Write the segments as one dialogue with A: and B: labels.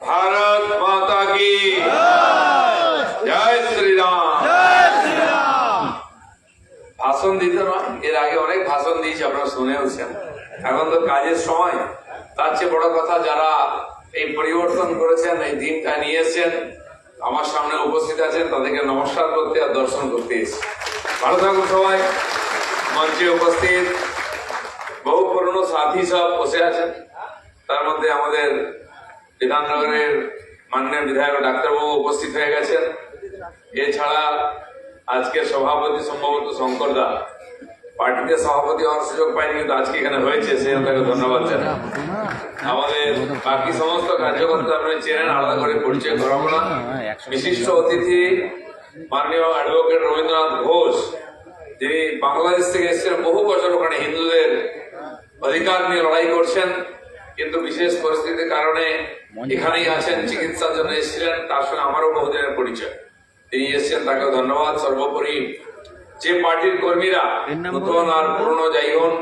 A: भारत माता की जय श्री राम। ভাষণ দিতে নয়, এর আগে অনেক ভাষণ দিয়েছি, আপনারা শুনেওছেন। এখন তো কাজের সময়, তার চেয়ে বড় কথা যারা এই পরিবর্তন করেছেন, এই দিনটা নিয়ে এসেছেন, আমার সামনে উপস্থিত আছেন, তাদেরকে নমস্কার করতে আর দর্শন করতে এসেছি। ভালো থাকুন সবাই। মঞ্চে উপস্থিত বহু পুরনো সাথী সব বসে আছেন, তার মধ্যে আমাদের বিধাননগরের মাননীয় বিধায়ক ডাক্তারবাবু উপস্থিত হয়ে গেছেন। এছাড়া আজকে সভাপতি সম্ভবত শঙ্কর দা, পার্টিতে সভাপতি হওয়ার সুযোগ পাইনি, কিন্তু আজকে এখানে হয়েছে, সেই তাকে ধন্যবাদ জানাই। আমাদের বাকি সমস্ত কার্যকর্তা আপনারা চেনেন, আলাদা করে পরিচয় করাবো না। বিশিষ্ট অতিথি মাননীয় অ্যাডভোকেট রবীন্দ্রনাথ ঘোষ, যিনি বাংলাদেশ থেকে এসেছেন, বহু বছর ওখানে হিন্দুদের অধিকার নিয়ে লড়াই করছেন, কিন্তু বিশেষ পরিস্থিতির কারণে এখানেই আছেন, চিকিৎসার জন্য এসেছিলেন। তার সঙ্গে আমারও বহুদিনের পরিচয়, তিনি এসেছেন, তাকেও ধন্যবাদ। সর্বোপরি যে পার্টির কর্মীরা নতুন আর পুরনো যাই হন,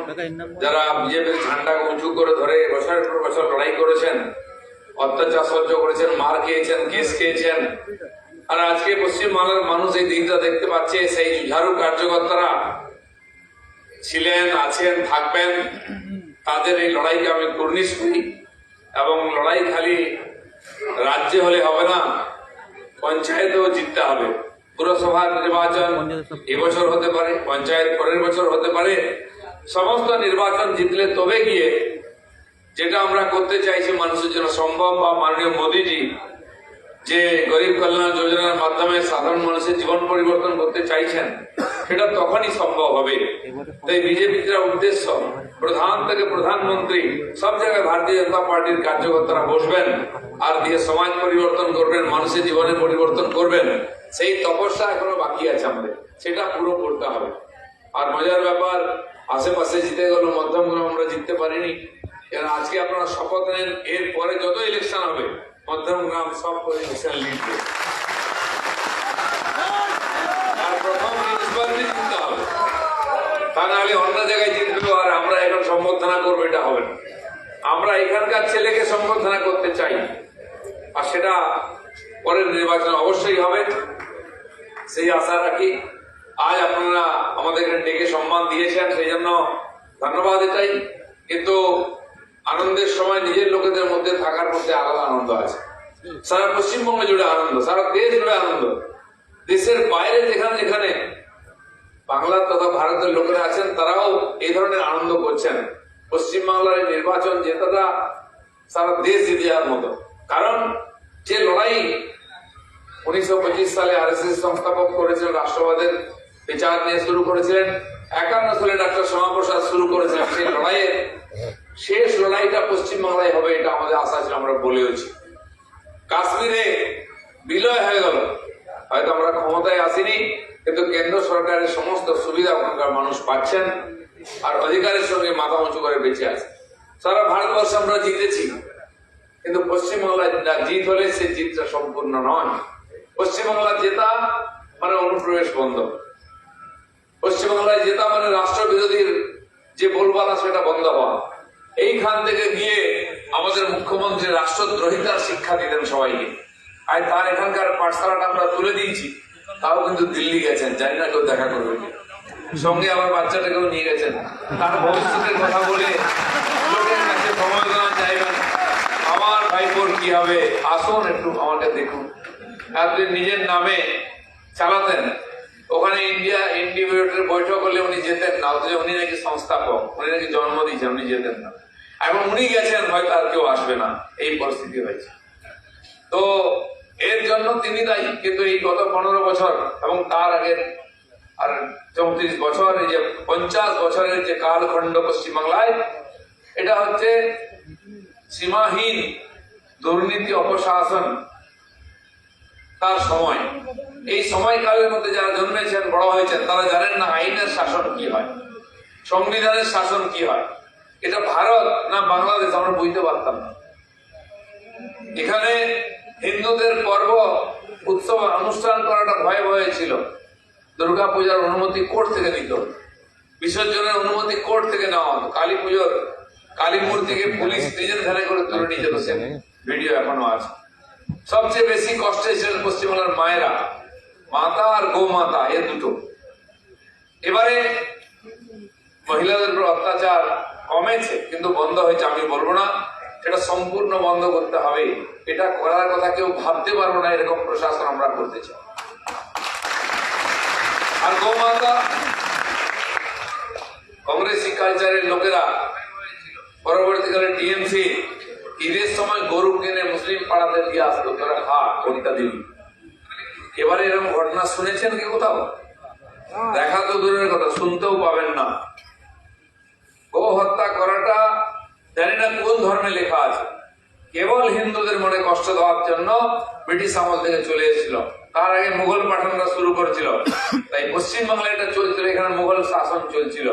A: যারা বিজেপির ঝান্ডাকে উঁচু করে ধরে বছরের পর বছর লড়াই করেছেন, অত্যাচার সহ্য করেছেন, মার খেয়েছেন, কেস খেয়েছেন, আর আজকে পশ্চিমবাংলার মানুষ এই দিনটা দেখতে পাচ্ছে, সেই ঝাড়ু কার্যকর্তারা ছিলেন, আছেন, থাকবেন, তাদের এই লড়াইকে আমি কুর্নিশ করি। এবং লড়াই খালি রাজ্যে হলে হবে না, পঞ্চায়েতেও জিততে হবে। পুরসভার নির্বাচন এবছর হতে পারে, পঞ্চায়েত পরের বছর হতে পারে। সমস্ত নির্বাচন জিতলে তবে গিয়ে যেটা আমরা করতে চাইছি মানুষের জন্য সম্ভব, বা মাননীয় মোদীজি যে গরিব কল্যাণ যোজনার মাধ্যমে সাধারণ মানুষের জীবন পরিবর্তন করতে চাইছেন, সেটা তখনই সম্ভব হবে। তাই বিজেপির উদ্দেশ্য, প্রধান থেকে প্রধানমন্ত্রী সব জায়গায় ভারতীয় জনতা পার্টির কার্যকর্তারা বসবেন আর দিয়ে সমাজ পরিবর্তন করবেন, মানুষের জীবনে পরিবর্তন করবেন। সেই তপস্যা এখনো বাকি আছে আমাদের, সেটা পুরো করতে হবে। আর মজার ব্যাপার, আশেপাশে জিতে গেল, মধ্যমগ্রাম আমরা জিততে পারিনি। আজকে আপনারা শপথ নেন, এর পরে যত ইলেকশন হবে মধ্যমগ্রাম সব ইলেকশন লিখবে, আর প্রথম মিউনিসিপালিটি জিততে হবে, তা নাহলে অন্য জায়গায় জিতবে আর আমরা এখন সম্বর্ধনা করবো, এটা হবে না। আমরা এখানকার ছেলেকে সম্বর্ধনা করতে চাই, আর সেটা পরের নির্বাচন অবশ্যই হবে, সেই আশা রাখি। আজ আপনারা আমাদেরকে ডেকে সম্মান দিয়েছেন, সেই জন্য ধন্যবাদ এটাই। কিন্তু আনন্দের সময় নিজের লোকেদের মধ্যে থাকার মধ্যে আলাদা আনন্দ আছে। সারা পশ্চিমবঙ্গ জুড়ে আনন্দ, সারা দেশ জুড়ে আনন্দ। দেশের বাইরে যেখানে যেখানে বাংলার তথা ভারতের লোকেরা আছেন, তারাও এই ধরনের আনন্দ করছেন। পশ্চিমবাংলার এই নির্বাচন জেতাটা সারা দেশ জিতে যাওয়ার মতো। কারণ যে লড়াই 1925 সালে আরএসএস সংস্থাপক করেছিলেন, রাষ্ট্রবাদের বিচার নিয়ে শুরু করেছিলেন, 51 সালে ডক্টর শ্যামাপ্রসাদ শুরু করেছিলেন, সেই লড়াইয়ের শেষ লড়াইটা পশ্চিমবাংলায় হবে, এটা আমাদের আশা ছিল, আমরা বলেওছি। কাশ্মীরে বিলয় হয়ে গেল, হয়তো আমরা ক্ষমতায় আসিনি, কিন্তু কেন্দ্র সরকারের সমস্ত সুবিধা ওখানকার মানুষ পাচ্ছেন, আর অধিকারের সঙ্গে মাথা উঁচু করে বেঁচে আছে। সারা ভারতবর্ষে আমরা জিতেছি, কিন্তু পশ্চিমবাংলায় জিত হলে সে জিতটা সম্পূর্ণ নয়। পশ্চিমবাংলা জেতা মানে অনুপ্রবেশ বন্ধ, পশ্চিমবাংলায় জেতা মানে রাষ্ট্র বিরোধীর যে বলবালা সেটা বন্ধ হওয়া। এইখান থেকে গিয়ে আমাদের মুখ্যমন্ত্রী রাষ্ট্রদ্রোহিতার শিক্ষা দিতেন সবাইকে, আর তার এখানকার পাঠশালাটা আমরা তুলে দিয়েছি। তাও কিন্তু দিল্লি গেছেন, জানি না কেউ দেখা করবেন, সঙ্গে আমার বাচ্চাটাকেও নিয়ে গেছেন। তার ভবিষ্যতের কথা বলে লোকের কাছে সমবেদনা চাইবেন, আমার ভাইপোর কি হবে, আসুন একটু আমাকে দেখুন। আপনি নিজের নামে চালাতেন, ওখানে ইন্ডিভিজুয়ালের বৈঠক হলে উনি যেতেন না, অথচ উনি নাকি সংস্থাপক, উনি নাকি জন্ম দিয়েছেন, উনি যেতেন না। এখন উনি গেছেন, হয়তো আর কেউ আসবে না, এই পরিস্থিতি হয়েছে। তো এর জন্য তিনি দায়ী, কিন্তু এই গত 15 বছর এবং তার আগের আর 34 বছর, এই যে 50 বছরের যে কালখণ্ড পশ্চিমবাংলায়, এটা হচ্ছে সীমাহীন দুর্নীতি অপশাসন তার সময়। এই সময়কালের মধ্যে যারা জন্মেছেন, বড় হয়েছেন, তারা জানেন না আইনের শাসন কি হয়, সংবিধানের শাসন কি হয়। এটা ভারত না বাংলাদেশ আমরা বুঝতে পারতাম না। এখানে হিন্দুদের পর্ব উৎসব অনুষ্ঠান করাটা ভয়ে ভয়ে ছিল। দুর্গা পূজার অনুমতি কোর্ট থেকে নিত, বিসর্জনের অনুমতি কোর্ট থেকে নেওয়া হতো, কালী পুজোর কালী মূর্তিকে পুলিশ নিজের ধ্যানে করে তুলে নিয়ে যেত, ভিডিও এখনো আছে। সবচেয়ে বেশি কষ্টে ছিলেন পশ্চিমবাংলার মায়েরা, মাতা আর গোমাতা, এ দুটো। এবারে মহিলাদের উপর অত্যাচার কমেছে, কিন্তু বন্ধ হয়েছে আমি বলবো না, সেটা সম্পূর্ণ বন্ধ করতে হবে। এটা করার কথা কেউ ভাবতে পারবো না, এরকম প্রশাসন আমরা করতে চাই। আর গোমাতা, কংগ্রেসি কালচারের লোকেরা পরবর্তীকালে টিএমসি ঈদের সময় গরু কিনে মুসলিম পাড়াতে দিয়ে আসতো, তোরা খা কবিতা দিবি। এবারে এরকম ঘটনা শুনেছেন কি কোথাও? দেখা তো দূরের কথা, শুনতেও পাবেন না। গো হত্যা করাটা জানি না কোন ধর্মে লেখা আছে, কেবল হিন্দুদের মনে কষ্ট দেওয়ার জন্য ব্রিটিশ আমল থেকে চলে এসেছিল। তার আগে মুঘল পাঠানরা শুরু করেছিল, তাই পশ্চিমবাংলায় এটা চলছিল, এখানে মুঘল শাসন চলছিল।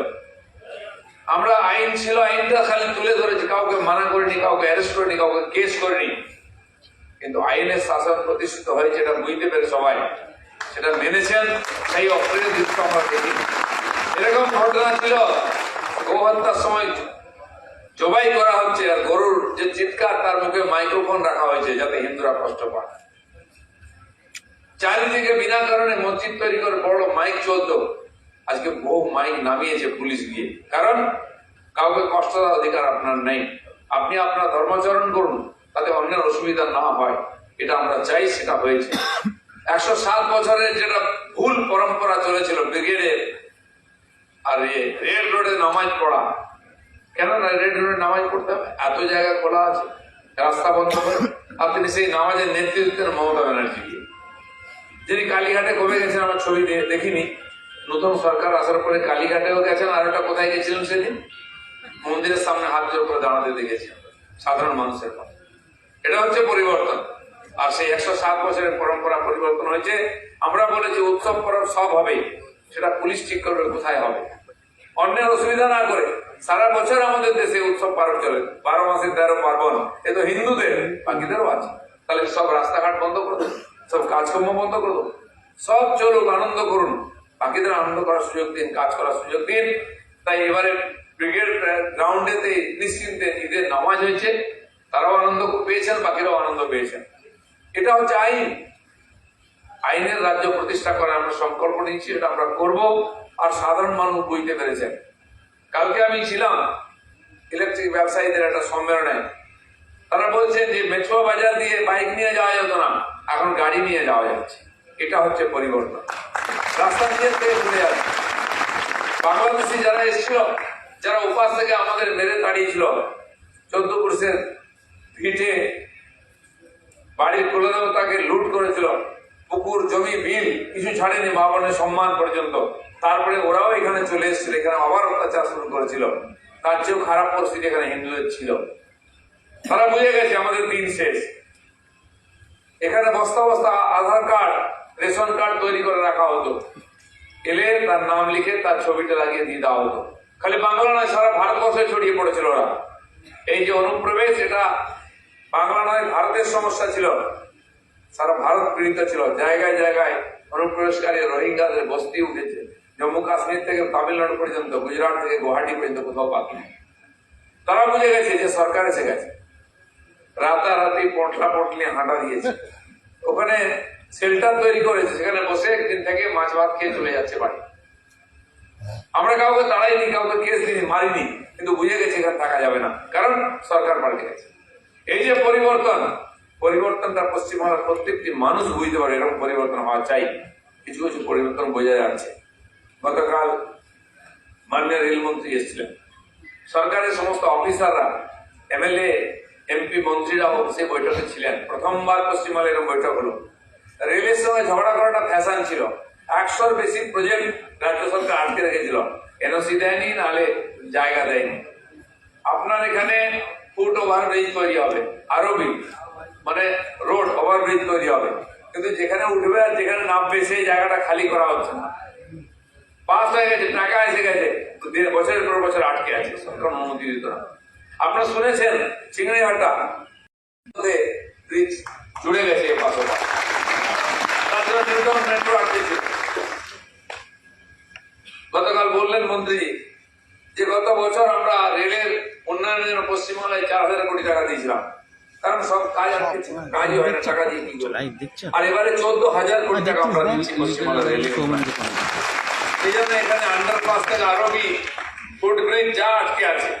A: আমরা আইন ছিল, আইনটা খালি তুলে ধরেছি, কাউকে মানা করিনি, কাউকে অ্যারেস্ট করিনি, কাউকে কেস করিনি, কিন্তু আইনের শাসন প্রতিষ্ঠিত হয়েছে, এটা বুঝতে পেরে সবাই সেটা মেনেছেন। সেই অপ্রিয় দৃশ্য আমরা দেখি। এরকম ঘটনা ছিল, গো হত্যার সময় জবাই করা হচ্ছে, আর গরুর যে চিৎকার, তার মুখে মাইক্রোফোন রাখা হয়েছে যাতে হিন্দুরা কষ্ট পায়। চারিদিকে বিনা কারণে মসজিদ তৈরি করে বড় মাইক চলতো, আজকে বহু মাইক নামিয়েছে পুলিশ গিয়ে। কারণ কাউকে কষ্ট দেওয়ার অধিকার আপনার নেই, আপনি আপনার ধর্মাচরণ করুন, তাতে অন্যের অসুবিধা না হয়, এটা আমরা চাই, সেটা হয়েছে। 107 বছরের যেটা ভুল পরম্পরা চলেছিল ব্রিগেডের আর রেড রোডে নামাজ পড়া, কেন না রেড রোডে নামাজ পড়তে হবে? এত জায়গা খোলা আছে, রাস্তা বন্ধ করে। আপনি সেই নামাজের নেতৃত্ব দেন মমতা ব্যানার্জিকে, যিনি কালীঘাটে কবে গেছেন আমার ছবি দেখিনি, নতুন সরকার আসার পরে কালীঘাটেও গেছেন, আর ওটা কোথায় গেছিলেন সেদিন? মন্দিরের সামনে হাত জোর করে দাঁড়াতে দেখেছি সাধারণ মানুষের পাশে। এটা হচ্ছে পরিবর্তন। আর সেই 107 বছরের পরম্পরা পরিবর্তন হয়েছে। আমরা বলেছি উৎসব পরব সব হবে, সেটা পুলিশ ঠিক করবে কোথায় হবে, অন্যের অসুবিধা না করে। সারা বছর আমাদের দেশে উৎসব পালন চলে, 12 মাসে 13 পার্বণ, এ তো হিন্দুদের, বাকিদেরও আছে। তাহলে সব রাস্তাঘাট বন্ধ করে দেবো, সব কাজকর্ম বন্ধ করে দেবো? সব চলুক, আনন্দ করুন, বাকিদের আনন্দ করার সুযোগ দিন, কাজ করার সুযোগ দিন। তাই এবারে ব্রিগেড গ্রাউন্ডেতে নিশ্চিন্তে ঈদের নামাজ হয়েছে, তারাও আনন্দ পেয়েছেন, বাকিরাও আনন্দ পেয়েছেন। এটা হচ্ছে আইন, আইনের রাজ্য প্রতিষ্ঠা করার আমরা সংকল্প নিচ্ছি, এটা আমরা করব। আর সাধারণ মানুষ বুঝতে পেরেছেন। কালকে আমি ছিলাম ইলেকট্রিক ব্যবসায়ীদের একটা সম্মেলনে, তারা বলছেন যে মেছুয়া বাজার দিয়ে বাইক নিয়ে যাওয়া যেত না, এখন গাড়ি নিয়ে যাওয়া যাচ্ছে। এটা হচ্ছে পরিবর্তন। রাস্তা নিজের থেকে ঘুরে যাচ্ছে। বাংলাদেশি যারা এসেছিল, যারা উপাস থেকে আমাদের মেরে তাড়িয়েছিল, 14 পুরুষের ভিটে বাড়ির কুলদেবতাকে লুট করেছিল, পুকুর জমি বিল কিছু ছাড়েনি, মা বোনের সম্মান পর্যন্ত। তারপরে ওরাও এখানে চলে এসেছিল, এখানে আবার অত্যাচার শুরু করেছিল। তার চেয়েও খারাপ পরিস্থিতি এখানে হিন্দুদের ছিল। তারা বুঝে গেছে আমাদের দিন শেষ। এখানে বস্তা বস্তা আধার কার্ড, রেশন কার্ড তৈরি করে রাখা হতো, এলে তার নাম লিখে তার ছবিটা লাগিয়ে দিয়ে দেওয়া হতো। খালি বাংলা নয়, সারা ভারতবর্ষে ছড়িয়ে পড়েছিল ওরা। এই যে অনুপ্রবেশ, এটা বাংলা নয়, ভারতের সমস্যা ছিল, সারা ভারত পীড়িত ছিল। জায়গায় জায়গায় অনুপ্রবেশকারী রোহিঙ্গাদের বস্তি উঠেছে, জম্মু কাশ্মীর থেকে তামিলনাড়ু পর্যন্ত, গুজরাট থেকে গুয়াহাটি পর্যন্ত কোথাও বাকি নেই। তারা বুঝে গেছে যে সরকার এসে গেছে, রাতারাতি পটলা পটলি হাঁটা দিয়েছে, ওখানে শেল্টার তৈরি করেছে, সেখানে বসে একদিন থেকে মাছ ভাত খেয়ে চলে যাচ্ছে বাড়ি। আমরা কাউকে তাড়াইনি, কাউকে কেস দিইনি, মারিনি, কিন্তু বুঝে গেছে এখানে থাকা যাবে না, কারণ সরকার পাল্টে গেছে। এই যে পরিবর্তন, পরিবর্তনটা পশ্চিমবাংলার প্রত্যেকটি মানুষ বুঝতে পারে এরকম পরিবর্তন হওয়া চাই। কিছু কিছু পরিবর্তন বোঝা যাচ্ছে। গতকাল মাননীয় রেলমন্ত্রী এসেছিলেন, সরকারের সমস্ত অফিসাররা, এমএলএ এমপি মন্ত্রীরাও সে বৈঠকে ছিলেন। প্রথমবার পশ্চিমবাংলায় এরকম বৈঠক হলো। রেলের সঙ্গে ঝগড়া করাটা ফ্যাশন ছিল। 100-র বেশি প্রজেক্ট রাজ্য সরকার আটকে রেখেছিল, এনওসি দেয়নি, নাহলে জায়গা দেয়নি। আপনার এখানে ফুট ওভারব্রিজ তৈরি হবে, আরো মানে রোড ওভারব্রিজ তৈরি হবে, কিন্তু যেখানে উঠবে আর যেখানে নামবে সেই জায়গাটা খালি করা হচ্ছে না। পাস হয়ে গেছে, টাকা এসে গেছে, বছরের পর বছর আটকে আছে, সরকার অনুমতি দিত না। আপনারা শুনেছেন চিংড়িহাটা ব্রিজ জুড়ে গেছে, মেট্রো আটকেছে। গতকাল বললেন মন্ত্রী যে গত বছর আমরা রেলের উন্নয়নের জন্য পশ্চিমবাংলায় 4,000 কোটি টাকা দিয়েছিলাম, কারণ সব কাজ আটকেছে, কাজই হয় না, টাকা দিয়ে কি করবে। আর এবারে 14,000 কোটি টাকা আমরা দিচ্ছি পশ্চিমবাংলা রেলওয়ে। সেই জন্য এখানে আন্ডারপাস থেকে আরবি ফুটব্রিজ যা আটকে আছে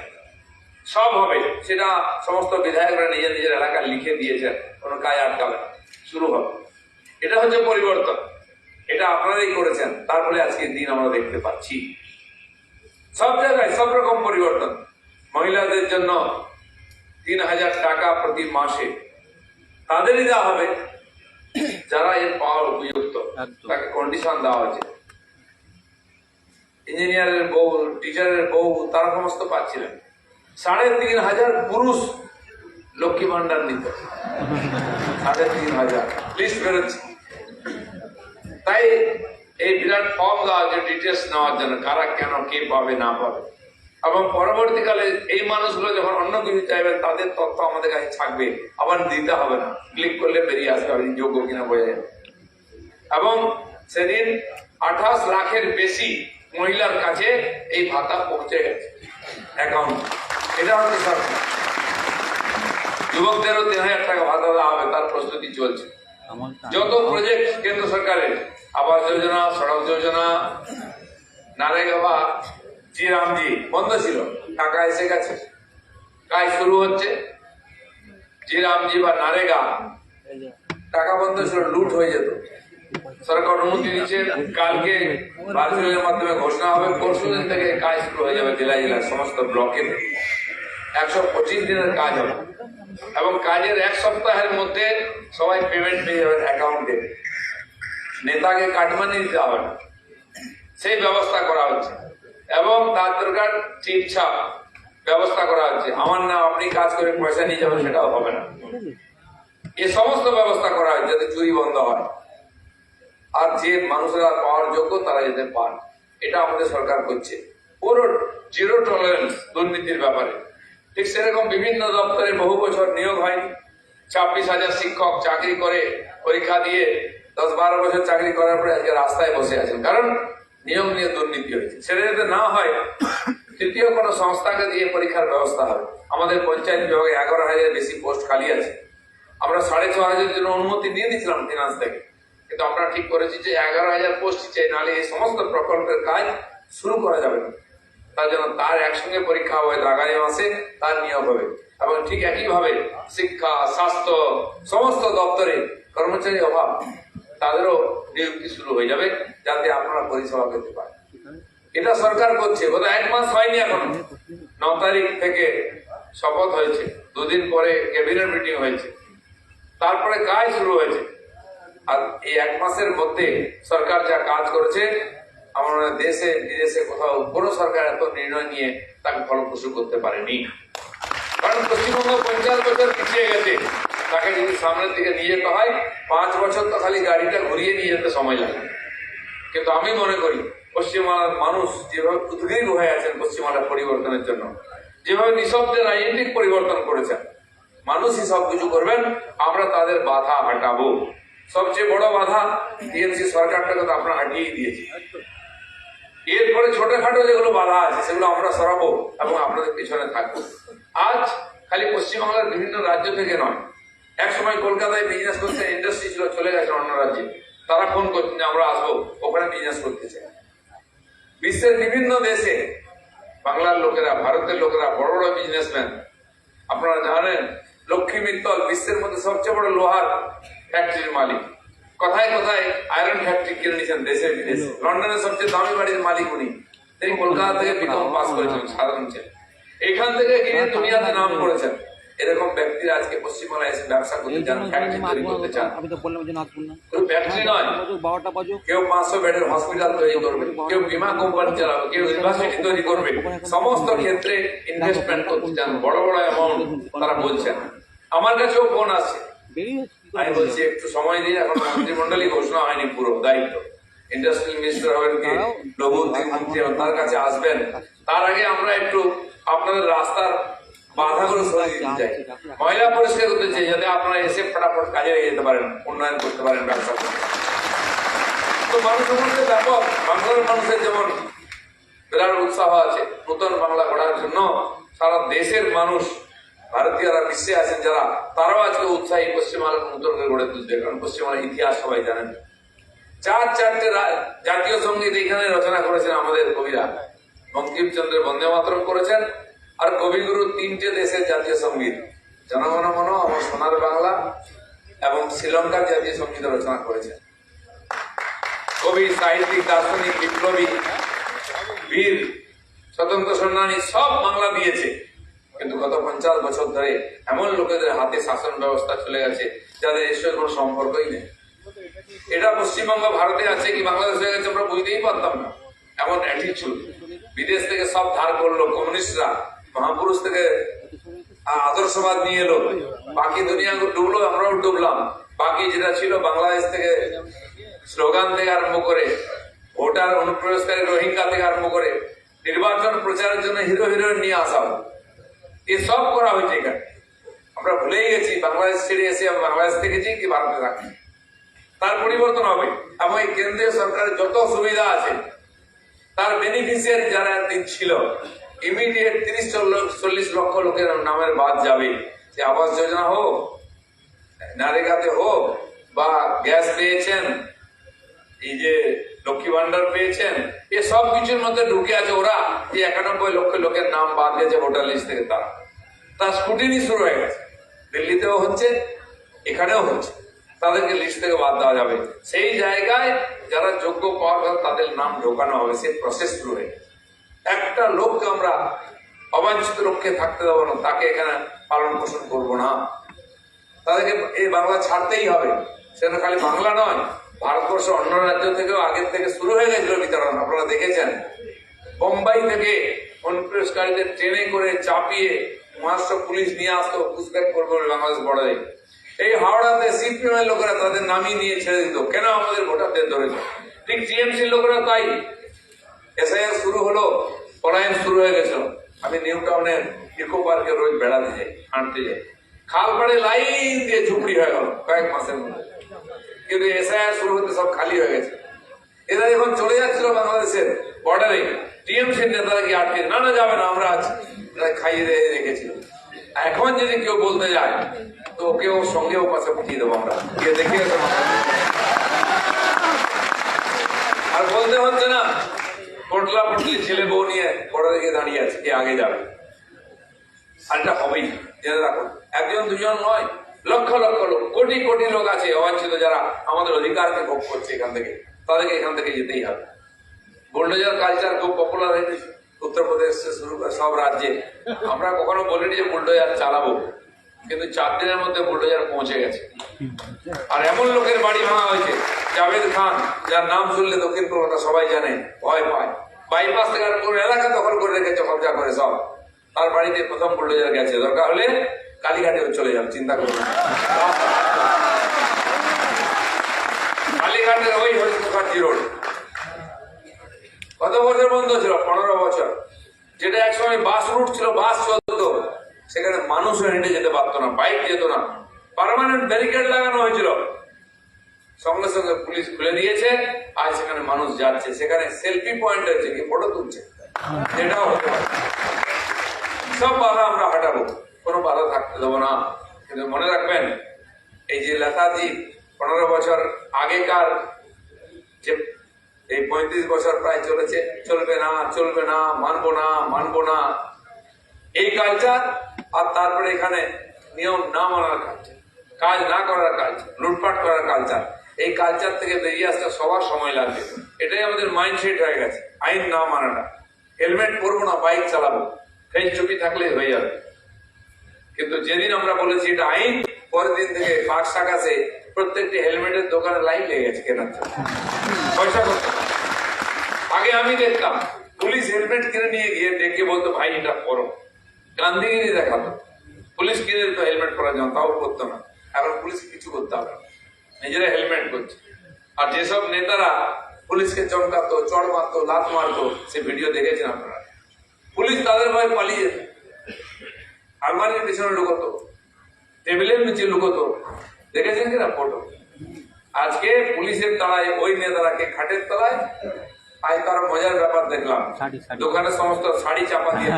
A: সব হবে। সেটা সমস্ত বিধায়করা নিজের নিজের এলাকায় লিখে দিয়েছেন, কোনো কাজ আটকাবে না, শুরু হবে। এটা হচ্ছে পরিবর্তন, এটা আপনারাই করেছেন, তার ফলে আজকের দিন আমরা দেখতে পাচ্ছি সব জায়গায় সব রকম পরিবর্তন। মহিলাদের জন্য 3,000 টাকা প্রতি মাসে তাদেরই দেওয়া হবে যারা এর পাওয়ার উপযুক্ত, তাকে কন্ডিশন দেওয়া হয়েছে। ইঞ্জিনিয়ারের বউ, টিচারের বউ, তারা সমস্ত পাচ্ছিলেন। 3,500 পুরুষ লক্ষ্মী ভান্ডার নিত, 3,500 লিস্ট বেরোচ্ছে। তাই এই বিরাট ফর্ম দেওয়া হচ্ছে ডিটেলস নেওয়ার জন্য, কারা কেন কে পাবে না পাবে, এবং পরবর্তীকালে এই মানুষগুলো যখন অন্য কিছু চাইবেন তাদের তথ্য আমাদের কাছে থাকবে, আবার দিতে হবে না, ক্লিক করলে বেরিয়ে আসবে আপনি যোগ্য কিনা বোঝা যাবে। এবং সেদিন 28 লাখের বেশি মহিলার কাছে এই ভাতা পৌঁছে গেছে অ্যাকাউন্ট। এটা হচ্ছে সরকার। যুবকদেরও 3,000 টাকা ভাতা দেওয়া হবে, তার প্রস্তুতি চলছে। যত প্রজেক্ট কেন্দ্র সরকারের, আবাস যোজনা, সড়ক যোজনা, নারেগা, জি রামজি বন্ধ ছিল, টাকা এসে গেছে, কাজ শুরু হচ্ছে। জি রামজি বা নারেগা টাকা বন্ধ ছিল, লুট হয়ে যেত। সরকার অনুমতি দিচ্ছে, কালকে ভার্চুয়ালের মাধ্যমে ঘোষণা হবে, পরশু দিন থেকে কাজ শুরু হয়ে যাবে জেলায় জেলায় সমস্ত ব্লকে। 125 দিনের কাজ হবে এবং কাজের 1 সপ্তাহের মধ্যে সবাই পেমেন্ট পেয়ে যাবেন অ্যাকাউন্টে, নেতাকে কাটমানি দিতে হবে না, সেই ব্যবস্থা করা হচ্ছে। এবং তার দরকার চিপছাপ ব্যবস্থা করা হচ্ছে, আমার না আপনি কাজ করে পয়সা নিয়ে যাবেন সেটাও হবে না। এই সমস্ত ব্যবস্থা করা হচ্ছে যাতে চুরি বন্ধ হয়, আর যে মানুষেরা পাওয়ার যোগ্য তারা যেতে পান। এটা আমাদের সরকার করছে, পুরো জিরো টলারেন্স দুর্নীতির ব্যাপারে। ঠিক সেরকম বিভিন্ন দপ্তরে বহু বছর নিয়োগ হয়নি, 26,000 শিক্ষক চাকরি করে পরীক্ষা দিয়ে 10-12 বছর চাকরি করার পরে আজকে রাস্তায় বসে আছেন, কারণ নিয়োগ নিয়ে দুর্নীতি হয়েছে। সেটা যাতে না হয়, তৃতীয় কোনো সংস্থাকে দিয়ে পরীক্ষার ব্যবস্থা হবে। আমাদের পঞ্চায়েত বিভাগে 11,000 বেশি পোস্ট খালি আছে। আমরা 6,500 জন্য অনুমতি নিয়ে দিয়েছিলাম ফিনান্স থেকে, কিন্তু আমরা ঠিক করেছি যে 11,000 পোস্ট চাই, নাহলে এই সমস্ত প্রকল্পের কাজ শুরু করা যাবে না। তার জন্য তার একসঙ্গে পরীক্ষা হবে, আগামী মাসে তার নিয়োগ হবে। এবং ঠিক একইভাবে শিক্ষা, স্বাস্থ্য, সমস্ত দপ্তরে কর্মচারী অভাব, তাদেরও নিযুক্তি শুরু হয়ে যাবে, যাতে আপনারা পরিষেবা পেতে পারেন। এটা সরকার করছে, বোধহয় 1 মাস হয়নি এখনো। 9 তারিখ থেকে শপথ হয়েছে, 2 দিন পরে ক্যাবিনেট মিটিং হয়েছে, তারপরে কাজ শুরু হয়েছে। আর এই 1 মাসের মধ্যে সরকার যা কাজ করেছে, আমার দেশে বিদেশে কোথাও কোনো সরকার এত নির্ণয় নিয়ে তাকে ফলপ্রসূ করতে পারেনি। কারণ পশ্চিমবঙ্গ 50 বছর পিছিয়ে গেছে, তাকে যদি সামনের দিকে নিয়ে যেতে হয় 5 বছর তো খালি গাড়িটা ঘুরিয়ে নিয়ে যেতে সময় লাগে। কিন্তু আমি মনে করি পশ্চিমবাংলার মানুষ যেভাবে উদ্গ্রীব হয়ে আছেন পশ্চিমবাংলার পরিবর্তনের জন্য, যেভাবে নিঃশব্দে রাজনৈতিক পরিবর্তন করেছেন, মানুষই সবকিছু করবেন, আমরা তাদের বাধা হাঁটাবো। সবচেয়ে বড় বাধা টিএমসি সরকারটাকে তো আপনারা হাঁটিয়ে দিয়েছি। এরপরে ছোটখাটো যেগুলো বাধা আছে সেগুলো আমরা সরাবো এবং আপনাদের পিছনে থাকবো। আজ খালি পশ্চিমবাংলার বিভিন্ন রাজ্য থেকে নয়, এক সময় কলকাতায় বিজনেস করতে ইন্ডাস্ট্রি ছিল, চলে গেছে অন্য রাজ্যে, তারা ফোন করছেন আমরা আসবো, ওখানে বিজনেস করতে চাই। বিশ্বের বিভিন্ন দেশে বাংলার লোকেরা, ভারতের লোকেরা, বড় বড় বিজনেসম্যান, আপনারা জানেন লক্ষ্মী মিত্তল বিশ্বের মধ্যে সবচেয়ে বড় লোহার ফ্যাক্টরির মালিক, কোথায় কোথায় আয়রন ফ্যাক্টরি কিনে নিয়েছেন দেশে বিদেশে। লন্ডনের সবচেয়ে দামি বাড়ির মালিক উনি, তিনি কলকাতা থেকে বিকম পাস করেছেন, সাধারণ ছেলে, এখান থেকে কিনে দুনিয়াতে নাম করেছেন। এরকম ব্যক্তিরা আজকে পশ্চিমবাংলায় এসে ব্যবসা করতে চান, ফ্যাক্টরি তৈরি করতে চান। ফ্যাক্টরি নয়, কেউ 500 বেডের হসপিটাল তৈরি করবে, কেউ বীমা কোম্পানি চালাবে, কেউ ইউনিভার্সিটি তৈরি করবে, সমস্ত ক্ষেত্রে ইনভেস্টমেন্ট করতে চান, বড় বড় অ্যামাউন্ট তারা বলছেন। আমার কাছেও ফোন আছে, আমি বলছি একটু সময় দিন, এখন মন্ত্রিমন্ডলী ঘোষণা হয়নি পুরো দায়িত্ব, ইন্ডাস্ট্রিয়াল মিনিস্টার হবেন কি লঘু উদ্যোগ মন্ত্রী তার কাছে আসবেন, তার আগে আমরা একটু আপনাদের রাস্তার বাধাগুলো সরিয়ে দিতে চাই, ময়লা পরিষ্কার করতে চাই, যাতে আপনারা এসে ফটাফট কাজে লেগে যেতে পারেন, উন্নয়ন করতে পারেন, ব্যবসা করতে পারেন। তো মানুষের মধ্যে ব্যাপক, বাংলার মানুষের যেমন বিরাট উৎসাহ আছে নতুন বাংলা গড়ার জন্য, সারা দেশের মানুষ ভারতীয়রা বিশ্বে আছেন যারা, তারাও আজকে উৎসাহী পশ্চিমবাংলা নতুন করে গড়ে তুলতে। কারণ পশ্চিমবাংলার ইতিহাস সবাই জানেন, চারটে জাতীয় সঙ্গীত এখানে রচনা করেছেন আমাদের কবিরা। বঙ্কিমচন্দ্রের বন্দে মাতরম করেছেন, আর কবিগুরু 3টে দেশের জাতীয় সঙ্গীত, জনগণ মন, আমার সোনার বাংলা এবং শ্রীলঙ্কার জাতীয় সঙ্গীত রচনা করেছেন। কবি, সাহিত্যিক, দার্শনিক, বিপ্লবী, বীর, স্বতন্ত্র সেনানী সব বাংলা দিয়েছে। কিন্তু গত 50 বছর ধরে এমন লোকেদের হাতে শাসন ব্যবস্থা চলে গেছে যাদের এর সঙ্গে কোনো সম্পর্কই নেই। এটা পশ্চিমবঙ্গ ভারতে আছে কি বাংলাদেশে গেছে আমরা বুঝতেই পারতাম না। এমন অ্যাটিচিউড, বিদেশ থেকে সব ধার করলো কমিউনিস্টরা, মহাপুরুষ থেকে আদর্শবাদ নিয়ে এলো, বাকি দুনিয়া ডুবলো, আমরাও ডুবলাম। বাকি যেটা ছিল বাংলাদেশ থেকে স্লোগান থেকে আরম্ভ করে, ভোটার অনুপ্রবেশকারী রোহিঙ্গা থেকে আরম্ভ করে, নির্বাচন প্রচারের জন্য হিরো হিরোইন নিয়ে আসা হলো, এসব করা হয়েছে এখানে। আমরা ভুলেই গেছি বাংলাদেশ ছেড়ে এসে বাংলাদেশ থেকেছি কি ভারতে রাখি। তার পরিবর্তন হবে এবং এই কেন্দ্রীয় সরকারের যত সুবিধা আছে তার বেনিফিশিয়ারি যারা একদিন ছিল, ইমিডিয়েট 30-40 লক্ষ লোকের নামের বাদ যাবে। যে আবাস যোজনা হোক, নারেগাতে হোক, বা গ্যাস পেয়েছেন, এই যে লক্ষ্মী ভান্ডার পেয়েছেন, এ সব কিছুর মধ্যে ঢুকে আছে ওরা। যে 91 লক্ষ লোকের নাম বাদ গেছে ভোটার লিস্ট থেকে, তার স্কুটিনি শুরু হয়ে গেছে। দিল্লিতেও হচ্ছে, এখানেও হচ্ছে। তাদেরকে লিস্ট থেকে বাদ দেওয়া যাবে। সেই জায়গায় যারা যোগ্য পাওয়ার কথা তাদের নাম ঢোকানো হবে, সেই প্রসেস শুরু হয়ে গেছে। একটা লোককে আমরা অবাঞ্ছিত লক্ষ্যে থাকতে দেবো না, তাকে এখানে পালন পোষণ করবো না। তাদেরকে এই বাংলা ছাড়তেই হবে। সেটা খালি বাংলা নয়, ভারতবর্ষ অন্য রাজ্য থেকেও আগের থেকে শুরু হয়ে গেছিল বিতরণ। আপনারা দেখেছেন, বোম্বাই থেকে অনুপ্রবেশকারীদের ট্রেনে করে চাপিয়ে মহারাষ্ট্র পুলিশ নিয়ে আসতো পুষব্যাক করবে বাংলাদেশ বর্ডারে। এই হাওড়াতে সিপিএম এর লোকেরা তাদের নামিয়ে নিয়ে ছেড়ে দিত, কেন আমাদের ভোটারদের ধরেছে। ঠিক টিএমসির লোকেরা তাই। এসআইআর শুরু হলো, পলায়ন শুরু হয়ে গেছিল। আমি নিউ টাউনের ইকো পার্কে রোজ বেড়াতে যাই, হাঁটতে যাই, খালপাড়ে লাইন দিয়ে ঝুপড়ি হয়ে গেল কয়েক মাসের মধ্যে। কিন্তু এসআইআর শুরু হতে সব খালি হয়ে গেছে। এরা যখন চলে যাচ্ছিল বাংলাদেশের বর্ডারে, টিএমসির নেতারা কি আটকে, না যাবে না, আমরা আছি, খাইয়ে রেখেছিল। এখন যদি কেউ বলতে যায় তো ওকে ওর সঙ্গে ও পাশে পাঠিয়ে দেবো আমরা, গিয়ে দেখে আর বলতে হচ্ছে না পটলা পটলি ছেলে বউ নিয়ে বর্ডারে গিয়ে দাঁড়িয়ে আছে, কে আগে যাবে। আর এটা হবেই, জেনে রাখুন। একজন দুজন নয়, লক্ষ লক্ষ লোক, কোটি কোটি লোক আছে অবাঞ্ছিত, যারা আমাদের অধিকারকে ভোগ করছে এখান থেকে। তাদেরকে এখান থেকে যেতেই হবে। বুলডোজার কালচার খুব পপুলার হয়ে গেছে উত্তরপ্রদেশ শুরু করে সব রাজ্যে। আমরা কখনো বলিনি যে বুলডোজার চালাবো, কিন্তু 4 দিনের মধ্যে বুলডোজার পৌঁছে গেছে। আর এমন লোকের বাড়ি ভাঙা হয়েছে, জাভেদ খান, যার নাম শুনলে দক্ষিণ কলকাতা সবাই জানে, ভয় পায়। বাইপাস থেকে পুরো এলাকা দখল করে রেখেছে, কবজা করে সব। তার বাড়িতে প্রথম বুলডোজার গেছে, দরকার হলে কালীঘাটে চলে যাবে, চিন্তা করুন। কালীঘাটের ওই হরিশ মুখার্জি রোড কত বছর বন্ধ ছিল? 15 বছর। যেটা একসময় বাস রুট ছিল, বাস চলতো, সেখানে মানুষও হেঁটে যেতে পারতো না, বাইক যেত না, পার্মানেন্ট ব্যারিকেড লাগানো হয়েছিল। সঙ্গে সঙ্গে পুলিশ খুলে দিয়েছে, আজ সেখানে মানুষ যাচ্ছে। সেখানে সেলফি পয়েন্ট হয়েছে, কি ফটো তুলছে, এটাও হতে পারে। সব বাধা আমরা হাঁটাবো, কোনো বাধা থাকতে দেবো না। কিন্তু মনে রাখবেন, এই যে নেতাজি 15 বছর আগেকার যে এই 35 বছর প্রায় চলেছে, চলবে না, চলবে না, মানবো না, মানবো না, এই কালচার। আর তারপরে এখানে নিয়ম না মানার কালচার, কাজ না করার কালচার, লুটপাট করার কালচার। এই কালচার থেকে বেরিয়ে আসতে সবার সময় লাগবে। এটাই আমাদের মাইন্ডসেট হয়ে গেছে, আইন না মানাটা। হেলমেট পরবো না, বাইক চালাবো, ফেস চুপি থাকলে হয়ে যাবে। কিন্তু যেদিন আমরা বলেছি এটা আইন, পরের দিন থেকে বাক্স টাকাছে প্রত্যেকটি হেলমেটের দোকানে লাইন লেগে গেছে কেনার জন্য, পয়সা করতে। আগে আমি দেখতাম পুলিশ হেলমেট কিনে নিয়ে গিয়ে ডেকে বলতো, ভাই এটা পরো, গান্ধীগিরি দেখাতো। পুলিশ কিনে দিত হেলমেট পরার জন্য, তাও করতো না। এখন পুলিশ কিছু করতে হবে, নিজেরা হেলমেট করছে। আর যেসব নেতারা পুলিশকে চমকাতো, চড় মারতো, লাত মারতো, সে ভিডিও দেখেছেন আপনারা। পুলিশ তাদের ভয়ে পালিয়ে যেত, আলমারির পিছনে লুকোতো, টেবিলের নিচে লুকোতো, দেখেছেন কিনা ফটো। আজকে পুলিশের তলায় ওই নেতারাকে খাটের তলায়। আজ তার মজার ব্যাপার দেখলাম, দোকানে সমস্ত শাড়ি চাপা দিয়ে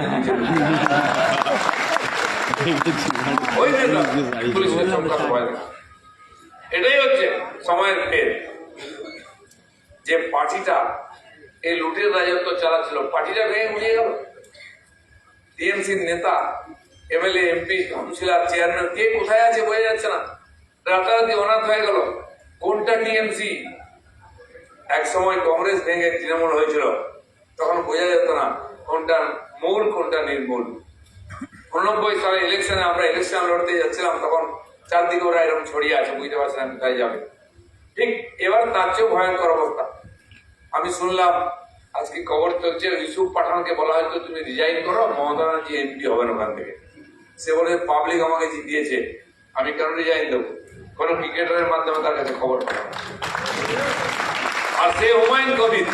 A: ওই নেতা পুলিশের সংখ্যা ভয় দেখা। এটাই হচ্ছে সময়ের ফের। যে পার্টিটা এই লুটের রাজত্ব চালাচ্ছিল, পার্টিটা ভেঙে গুড়িয়ে গেল। টিএমসির নেতা, এমএলএ, এমপি, কাউন্সিলর, চেয়ারম্যান কে কোথায় আছে বোঝা যাচ্ছে না। রাতারাতি অনাথ হয়ে গেল। কোনটা টিএমসি? এক সময় কংগ্রেস ভেঙে তৃণমূল হয়েছিল, তখন বোঝা যেত না কোনটা মূল কোনটা নির্মূল। 89 সালে ইলেকশনে আমরা ইলেকশন লড়তে যাচ্ছিলাম, তখন চারদিকে ওরা এরকম ছড়িয়ে আছে, বুঝতে পারছিলাম কোথায় যাবে। ঠিক এবার তার চেয়েও ভয়ঙ্কর অবস্থা। আমি শুনলাম আজকে খবর চলছে, ইউসুফ পাঠানকে বলা হয়তো তুমি রিজাইন করো, মমতা ব্যানার্জি এমপি হবেন ওখান থেকে। সে বলে পাবলিক আমাকে জিতিয়েছে, আমি কেন রিজাইন দেবো? কোন ক্রিকেটারের মাধ্যমে তার কাছে খবর পাঠানো। আর সে হুমায়ুন কবির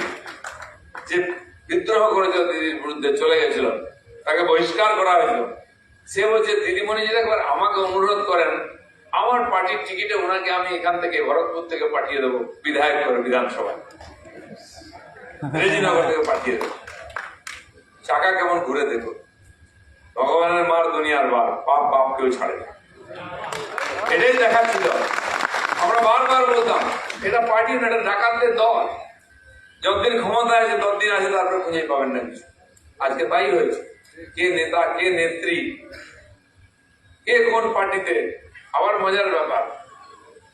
A: যে বিদ্রোহ করেছিল দিদির বিরুদ্ধে, চলে গেছিল, তাকে বহিষ্কার করা হয়েছিল। সে বলছে দিদিমণি যদি একবার আমাকে অনুরোধ করেন, আমার পার্টির টিকিটে ওনাকে আমি এখান থেকে ভরতপুর থেকে পাঠিয়ে দেবো বিধায়ক করে বিধানসভায়, রেজিনগর থেকে পাঠিয়ে দেবো। চাকা কেমন ঘুরে দেখো। ভগবানের মার দুনিয়ার বার, পাপ বাপ কেউ ছাড়ে না। এটাই দেখাচ্ছিল। আমরা বারবার বলতাম এটা পার্টি না, এটা ডাকাতদের দল। যতদিন ক্ষমতায় আছে ততদিন আছে, তারপরে খুঁজে পাবেন না কিছু। আজকে তাই হয়েছে। কে নেতা, কে নেত্রী, কে কোন পার্টিতে। আবার মজার ব্যাপার,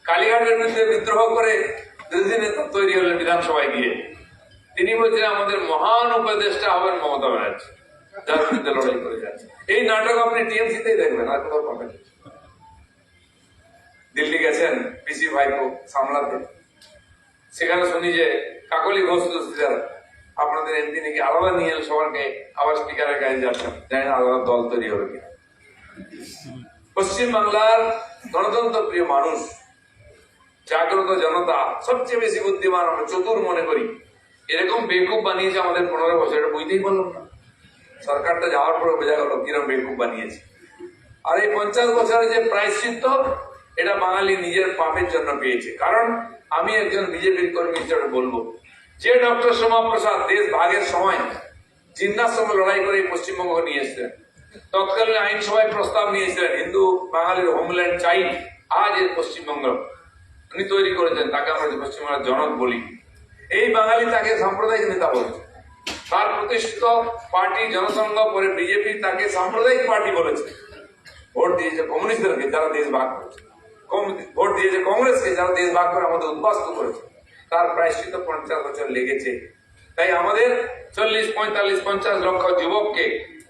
A: কালীঘাটের বিরুদ্ধে বিদ্রোহ করে বিরোধী নেতা তৈরি হলেন বিধানসভায় গিয়ে। তিনি বলছেন আমাদের মহান উপদেষ্টা হবেন মমতা ব্যানার্জি, যার বিরুদ্ধে লড়াই করে যাচ্ছে। এই নাটক আপনি টিএমসিতেই দেখবেন, আর কোথাও পাবেন। দিল্লি গেছেন পিসি ভাইপো সামলাতে, সেখানে শুনি যে কাকলি ঘোষ আপনাদের এমপি নাকি আলাদা নিয়ে সবাইকে আবার স্পিকারের কাছে যাচ্ছেন, জানি না আলাদা দল তৈরি হবে কিনা। পশ্চিম বাংলার গণতন্ত্র প্রিয় মানুষ, জাগ্রত জনতা, সবচেয়ে বেশি বুদ্ধিমান, আমরা চতুর মনে করি, এরকম বেকুব বানিয়েছে আমাদের 15 বছর। এটা বুঝতেই পারলাম না। সরকারটা যাওয়ার পরে বোঝা গেল কিরকম বেকুব বানিয়েছে। আর এই 50 বছরের যে প্রায়শ্চিত্ত, এটা বাঙালি নিজের পাপের জন্য পেয়েছে। কারণ আমি একজন বিজেপির কর্মী হিসেবে বলবো, যে ডক্টর সোমা প্রসাদ দেশ ভাগের সময় জিন্নার সঙ্গে লড়াই করে পশ্চিমবঙ্গ নিয়ে এসেছিলেন, তৎকালীন আইনসভায় প্রস্তাব নিয়েছিলেন হিন্দু বাঙালির হোমল্যান্ড চাই, আজ এর পশ্চিমবঙ্গ উনি তৈরি করেছেন, তাকে আমরা পশ্চিমবঙ্গের জনক বলি। এই বাঙালি তাকে সাম্প্রদায়িক নেতা বলেছে। তার প্রতিষ্ঠিত পার্টি জনসংঘ, পরে বিজেপি তাকে সাম্প্রদায়িক পার্টি বলেছে। ভোট দিয়েছে কমিউনিস্টদেরকে, যারা দেশ ভাগ করেছে। ভোট দিয়েছে কংগ্রেসকে, যারা দেশ ভাগ করে আমাদের উদ্বাস্তু করেছে। তার প্রায়শ্চিত 50 বছর লেগেছে। তাই আমাদের 40, 45, 50 লক্ষ যুবককে,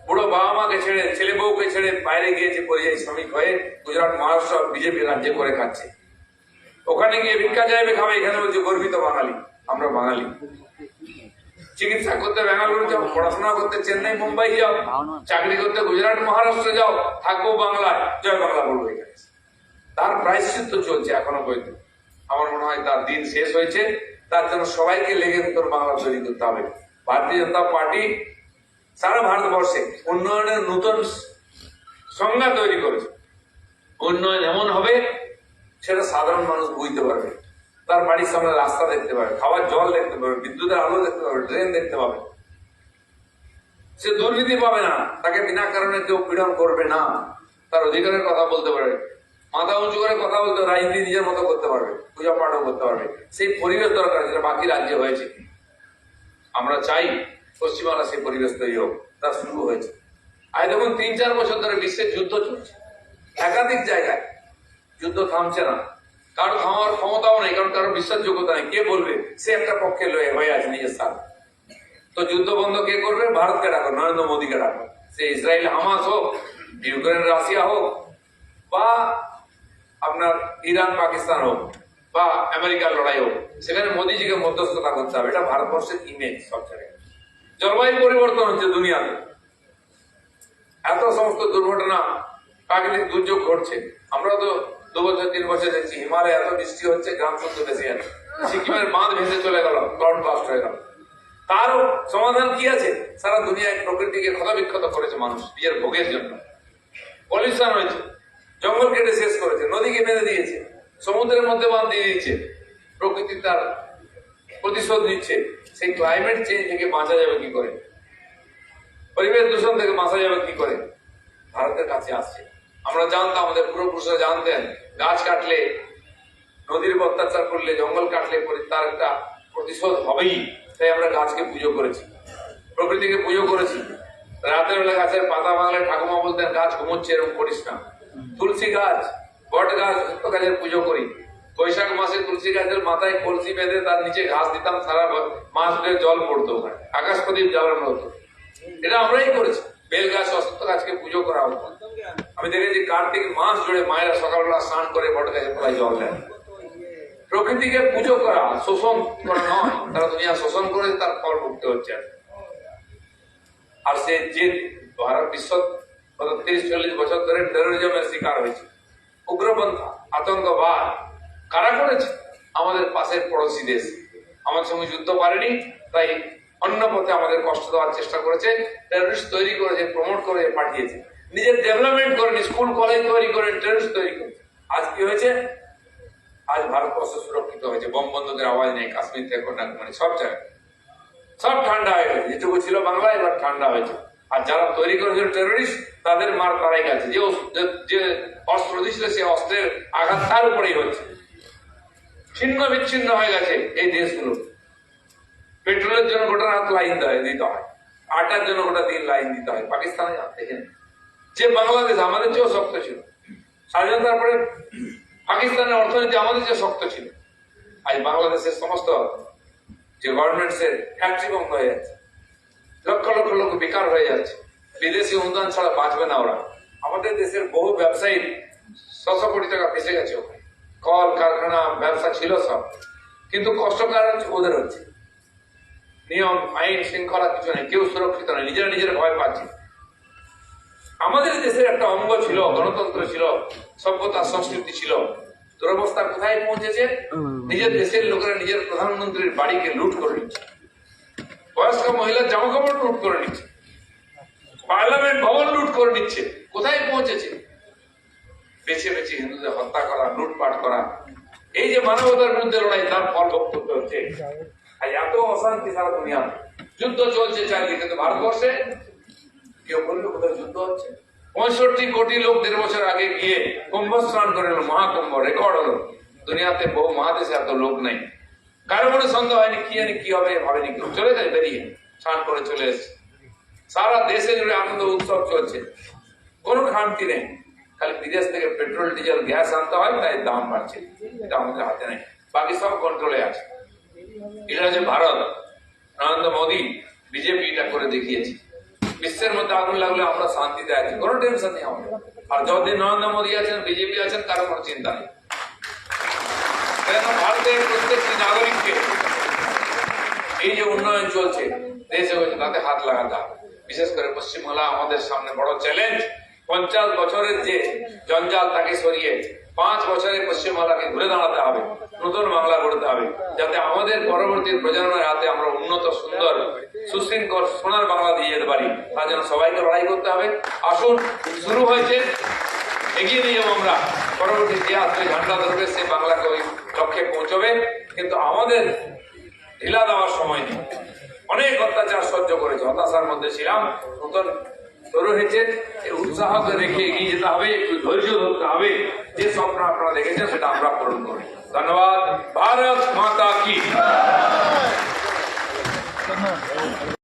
A: বুড়ো বাবা মাকে ছেড়ে, ছেলে বউকে ছেড়ে বাইরে গিয়েছে পরিযায়ী শ্রমিক হয়ে, গুজরাট, মহারাষ্ট্র বিজেপি রাজ্যে করে খাচ্ছে। ওখানে গিয়ে ভিক্ষা চাইবে, খাবে। এখানে বলছে গর্বিত বাঙালি, আমরা বাঙালি। চিকিৎসা করতে বেঙ্গালুরু যাও, পড়াশোনা করতে চেন্নাই, মুম্বাই যাও, চাকরি করতে গুজরাট, মহারাষ্ট্র যাও, থাকবো বাংলায়, জয় বাংলা বলবো এখানে। তার প্রায়শ্চিত্ত চলছে এখনো পর্যন্ত। আমার মনে হয় তার দিন শেষ হয়েছে। তার জন্য সবাইকে লেগে নতুন বাংলা তৈরি করতে হবে। ভারতীয় জনতা পার্টি সারা ভারতবর্ষে উন্নয়নের নতুন সংজ্ঞা তৈরি করেছে। উন্নয়ন এমন হবে সেটা সাধারণ মানুষ বুঝতে পারবে। তার বাড়ির সামনে রাস্তা দেখতে পাবে, খাওয়ার জল দেখতে পাবে, বিদ্যুতের আলো দেখতে পাবে, ট্রেন দেখতে পাবে। সে দুর্নীতি পাবে না, তাকে বিনা কারণে কেউ পীড়ন করবে না, তার অধিকারের কথা বলতে পারবে, মাথা উঁচু করে কথা বলতে, রাজনীতি নিজের মতো করতে পারবে, পূজা পাঠও করতে পারবে। সেই পরিবেশ দরকার, যেটা বাকি রাজ্যে হয়েছে। আমরা চাই পশ্চিমবাংলা সেই পরিবেশ তৈরি হোক, তা শুরু হয়েছে। আজ দেখুন 3-4 বছর ধরে বিশ্বের যুদ্ধ চলছে একাধিক জায়গায়, যুদ্ধ থামছে না। কারো থামার ক্ষমতাও নেই, কারণ কারো বিশ্বাসযোগ্যতা নেই। কে বলবে? সে একটা পক্ষে হয়ে আছে নিজের স্বার্থ। তো যুদ্ধ বন্ধ কে করবে? ভারতকে ডাকো, নরেন্দ্র মোদীকে ডাকো। সে ইসরায়েল হামাস হোক, ইউক্রেন রাশিয়া হোক, বা আপনার ইরান পাকিস্তান হোক, বা আমেরিকার লড়াই হোক, সেখানে মোদীজিকে মধ্যস্থতা করতে হবে। এটা ভারতবর্ষের ইমেজ সব জায়গায়। জলবায়ু পরিবর্তন হচ্ছে দুনিয়াতে, এত সমস্ত দুর্ঘটনা, প্রাকৃতিক দুর্যোগ ঘটছে। আমরা তো 2 বছর 3 বছর দেখছি হিমালয়ে এত বৃষ্টি হচ্ছে, গ্রাম শুদ্ধ বেশি আছে। সিকিমের বাঁধ ভেসে চলে গেল, ক্লাউড ব্লাস্ট হয়ে গেল। তারও সমাধান কি আছে? সারা দুনিয়ায় প্রকৃতিকে ক্ষতবিক্ষত করেছে মানুষ নিজের ভোগের জন্য। পলিউশন হয়েছে, জঙ্গল কেটে শেষ করেছে, নদীকে মেরে দিয়েছে, সমুদ্রের মধ্যে বাঁধ দিয়ে দিচ্ছে। প্রকৃতি তার প্রতিশোধ নিচ্ছে। সেই ক্লাইমেট চেঞ্জ থেকে বাঁচা যাবে কি করে? পরিবেশ দূষণ থেকে বাঁচা যাবে কি করে? ভারতের কাছে আসছে। আমরা জানতাম, আমাদের পূর্বপুরুষরা জানতেন, গাছ কাটলে, নদীর উপর অত্যাচার করলে, জঙ্গল কাটলে তার একটা প্রতিশোধ হবেই। তাই আমরা গাছকে পুজো করেছি, প্রকৃতিকে পুজো করেছি। রাতের বেলা গাছের পাতা ভাঙলে ঠাকুমা বলতেন, গাছ ঘুমোচ্ছে, এরকম করিস না। তুলসী গাছ, বট গাছ, গাছের পুজো করি। বৈশাখ মাসে তুলসী গাছের মাথায় কলসি বেঁধে তার নিচে ঘাস দিতাম, সারা মাস ধরে জল পড়তো, ওখানে আকাশ প্রদীপ জ্বালানো হতো। এটা আমরাই করেছি। বেল গাছ, অশ্বত্থ গাছকে পুজো করা হতো। আমি দেখেছি কার্তিক মাস জুড়ে মায়েরা সকালবেলা স্নান করে বট গাছের তলায় জল দেয়। প্রকৃতিকে পুজো করা, শোষণ করা নয়। তারা দুনিয়া শোষণ করে তার ফল ভুগতে হচ্ছে। আর সে যে ভারত বিশ্ব 30-40 বছর ধরে টেরোরিজমের শিকার হয়েছে, উগ্রপন্থা, আতঙ্কবাদ কারা করেছে? আমাদের পাশের পড়োশি দেশ। আমাদের সঙ্গে যুদ্ধ পারেনি, তাই অন্য পথে আমাদের কষ্ট দেওয়ার চেষ্টা করেছে, টেরোরিস্ট তৈরি করেছে, প্রমোট করে পাঠিয়েছে। নিজের ডেভেলপমেন্ট করেনি, স্কুল কলেজ তৈরি করে টেরোরিস্ট তৈরি করেছে। আজ কি হয়েছে? আজ ভারতবর্ষ সুরক্ষিত হয়েছে, বোম বন্দুকের আওয়াজ নেই। কাশ্মীর থেকে কন্যাকুমারী সব জায়গায় সব ঠান্ডা হয়ে গেছে। যেটুকু ছিল বাংলা, এবার ঠান্ডা হয়েছে। আর যারা তৈরি করেছিল টেরোরিস্ট, তাদের মার তারাই গেছে। যে অস্ত্র দিয়েছিল, সে অস্ত্রের আঘাত তার উপরেই হচ্ছে। ছিন্ন বিচ্ছিন্ন হয়ে গেছে এই দেশগুলো। পেট্রোলের জন্য গোটা রাত লাইন দিতে হয়, আটার জন্য গোটা দিন লাইন দিতে হয়। পাকিস্তানে দেখেন, যে বাংলাদেশ আমাদের চেয়েও শক্ত ছিল, স্বাধীনতার পরে পাকিস্তানের অর্থনীতি আমাদের চেয়ে শক্ত ছিল। আজ বাংলাদেশের সমস্ত যে গভর্নমেন্টস এর ফ্যাক্টরি বন্ধ হয়ে যাচ্ছে, লক্ষ লক্ষ লোক বেকার হয়ে যাচ্ছে। বিদেশি অনুদান ছাড়া বাঁচবে না ওরা। আমাদের দেশের বহু ব্যবসায়ী 600 কোটি টাকা ফেসে গেছে ওখানে। কল কারখানা ব্যবসা ছিল সব, কিন্তু কষ্টকর ওদের হচ্ছে। নিয়ম আইন শৃঙ্খলা কিছু নেই, কেউ সুরক্ষিত নেই, নিজেরা নিজের ভয় পাচ্ছে। আমাদের দেশের একটা অঙ্গ ছিল, গণতন্ত্র ছিল, সভ্যতা সংস্কৃতি ছিল। দুরবস্থা কোথায় পৌঁছেছে? নিজের দেশের লোকেরা নিজের প্রধানমন্ত্রীর বাড়িকে লুট করে নিচ্ছে, বয়স্ক মহিলার জামা কাপড় লুট করে নিচ্ছে, পার্লামেন্ট ভবন লুট করে নিচ্ছে। কোথায় পৌঁছেছে? বেছে বেছে হিন্দুদের হত্যা করা, লুটপাট করা। এই যে মানবতার বিরুদ্ধে লড়াই, তার ফল ভোগ করতে হচ্ছে। আর এত অশান্তি সারা দুনিয়া, যুদ্ধ চলছে চারিদিকে। কিন্তু ভারতবর্ষে কেউ বললো কোথায় যুদ্ধ হচ্ছে? 65 কোটি লোক 1.5 বছর আগে গিয়ে কুম্ভ স্নান করে এলো, মহাকুম্ভ রেকর্ড হলো। দুনিয়াতে বহু মহাদেশে এত লোক নাই। কারো মনে সন্দেহ হয়নি কি হবে, ভাবেনি কেউ। চলে যায় বেরিয়ে, স্নান করে চলে এসছে। সারা দেশে জুড়ে আনন্দ উৎসব চলছে, কোনো খামতি নেই। খালি বিদেশ থেকে পেট্রোল ডিজেল গ্যাস আনতে হয়, তাই দাম বাড়ছে। এটা আমাদের হাতে নেই, বাকি সব কন্ট্রোলে আছে। এটা যে ভারত, নরেন্দ্র মোদী, বিজেপি এটা করে দেখিয়েছে। বিশ্বের মধ্যে আগুন লাগলে আমরা শান্তিতে আছি, কোনো টেনশন নেই আমাদের। আর যতদিন নরেন্দ্র মোদী আছেন, বিজেপি আছেন, কারো কোনো চিন্তা নেই। ভারতের প্রত্যেকটি নাগরিককে এই যে উন্নয়ন চলছে দেশে হয়েছে, তাতে হাত লাগাতে হবে। বিশেষ করে পশ্চিমবাংলা আমাদের সামনে বড় চ্যালেঞ্জ। 50 বছরের যে জঞ্জাল, তাকে সরিয়ে 5 বছরে পশ্চিমবাংলাকে ঘুরে দাঁড়াতে হবে, নতুন বাংলা গড়তে হবে, যাতে আমাদের পরবর্তী প্রজন্মের হাতে আমরা উন্নত, সুন্দর, সুশৃঙ্খল, সোনার বাংলা দিয়ে যেতে পারি। তার জন্য সবাইকে লড়াই করতে হবে। আসুন, শুরু হয়েছে, এগিয়ে নিয়ে যাবো আমরা। পরবর্তী যে আসবে ঝান্ডা ধরবে, সে বাংলাকে ওই লক্ষ্যে পৌঁছবে। কিন্তু আমাদের ঢিলা দেওয়ার সময় নেই। অনেক অত্যাচার সহ্য করেছে, হতাশার মধ্যে ছিলাম। নতুন শুরু হয়েছে, উৎসাহকে রেখে এগিয়ে যেতে হবে, একটু ধৈর্য ধরতে হবে। যে স্বপ্ন আপনারা দেখেছেন, সেটা আমরা পূরণ করি। ধন্যবাদ। ভারত মাতা কি।